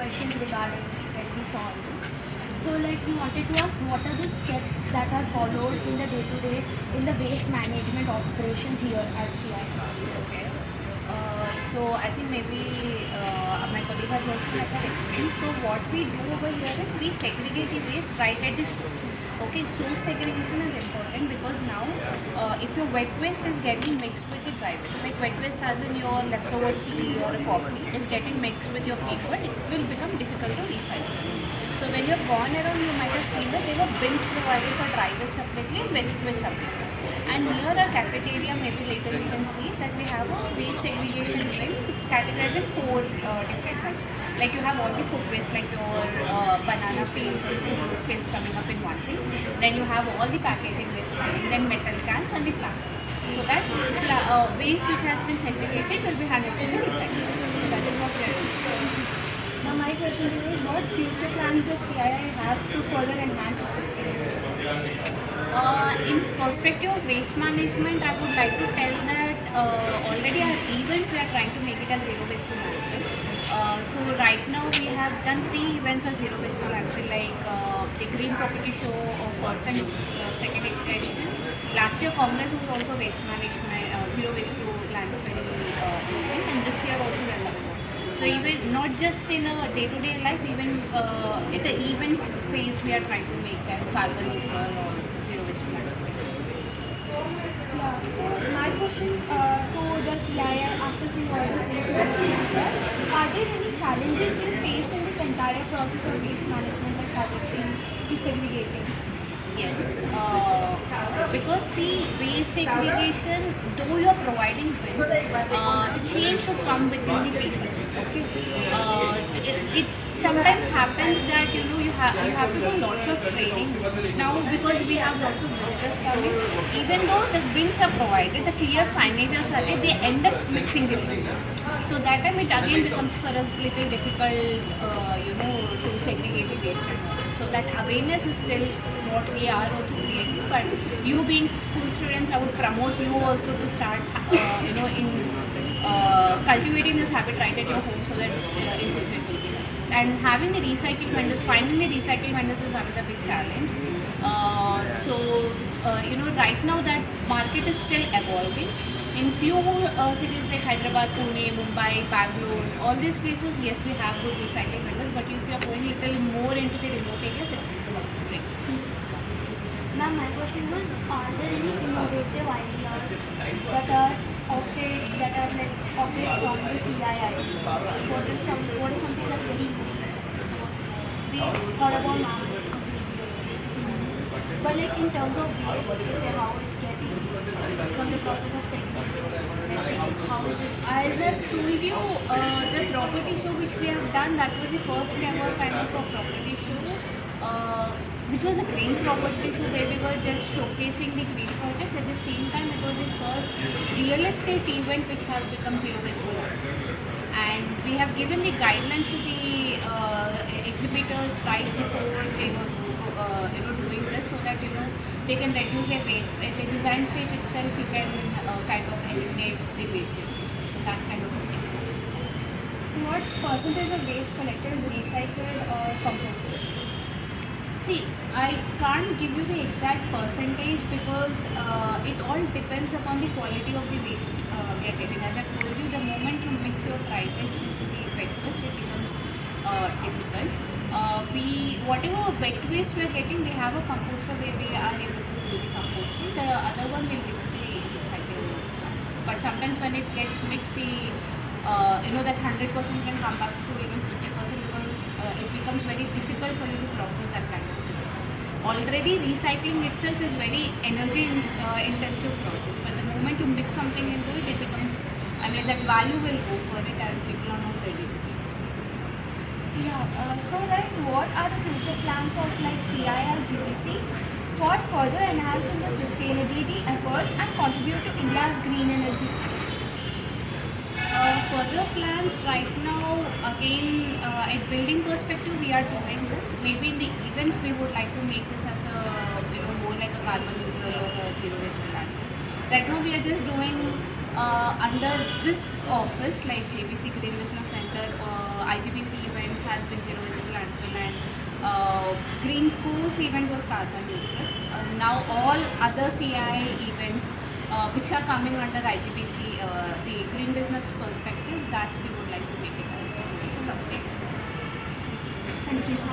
questions regarding when we saw this. So like we wanted to ask what are the steps that are followed in the day-to-day in the waste management operations here at CI? Okay. So I think maybe my colleague has also had that experience. So what we do over here is we segregate the waste right at the source. Okay, source segregation is important because now if your wet waste is getting mixed with the dry waste, like wet waste as in your leftover tea or a coffee is getting mixed with your paper, it will become difficult to recycle. So when you've gone around, you might have seen that there were bins provided for dry waste separately and wet waste separately. And near our cafeteria, maybe later you can see that we have a waste segregation bin categorized in four different types. Like you have all the food waste, like your banana peels or fruit peels coming up in one thing. Then you have all the packaging waste coming, then metal cans and the plastic. So that waste which has been segregated will be handled to the recycling. So that is what we are doing. Now my question to you is what future plans does CII have to further enhance its sustainability? In perspective of waste management, I would like to tell that already our events we are trying to make it as zero waste to landfill. So right now we have done 3 events as zero waste to landfill, like the Green Property Show of first and second edition. Last year Congress was also waste management, zero waste to landfill event, and this year also we are doing one. So even not just in a day-to-day life, even in the events phase, we are trying to make them carbon neutral or zero waste to landfill. Yeah, so my question to the CII after seeing all this waste management stuff, are there any challenges being faced in this entire process of waste management, like collecting, desegregating? Yes, because see, waste segregation, though you are providing bins, the change should come within the people. Okay, it sometimes happens that you have to do lots of training now because we have lots of visitors coming. Even though the bins are provided, the clear signages are there, they end up mixing the bins. So that time it again becomes for us little difficult, to segregate the waste and all. So that awareness is still what we are also creating. But you being school students, I would promote you also to start, in cultivating this habit right at your home so that in future it will be done. And having the recycling vendors, finding the recycling vendors is another big challenge. Right now that market is still evolving. In few cities like Hyderabad, Pune, Mumbai, Bangalore, all these places, yes, we have good recycling vendors. But if you are going a little more into the remote areas, it's tricky. Ma'am, my question was, are there any innovative ideas that are opted from the CII? What is something that's very unique? We heard about mammals completely, but like in terms of waste, how it's getting from the process of segregation, how is it? As I've told you, the property show which we have done, that was the first ever kind of a property show, which was a green property show where we were just showcasing the green projects. At the same time, it was the first real estate event which have become zero waste to landfill. And we have given the guidelines to the exhibitors right before they were doing this, so that they can reduce their waste. At the design stage itself, you can kind of eliminate the waste. So that kind of a thing. So what percentage of waste collected is recycled or composted? See, I can't give you the exact percentage because it all depends upon the quality of the waste we are getting. As I told you, the moment you mix your dry waste into the wet waste, it becomes difficult. Whatever wet waste we are getting, we have a composter where we are able to do the composting. The other one will give the recycle. But sometimes when it gets mixed, that 100% can come back to even 50% because it becomes very difficult for you to process that kind of things. Already recycling itself is very energy intensive process, but the moment you mix something into it, it becomes, that value will go for it and people are not ready to it. Yeah, so like what are the future plans of like CI and GBC for further enhancing the sustainability efforts and contribute to India's green energy resource? Further plans right now, again, at building perspective, we are doing this. Maybe in the events, we would like to make this as a, more like a carbon neutral or a zero waste to landfill. Right now, we are just doing under this office, like JBC Green Business Center, IGBC event has been zero waste landfill, and Green Course event was carbon neutral. Now all other CI events which are coming under IGBC, the green business perspective, that we would like to make it as sustainable. Thank you.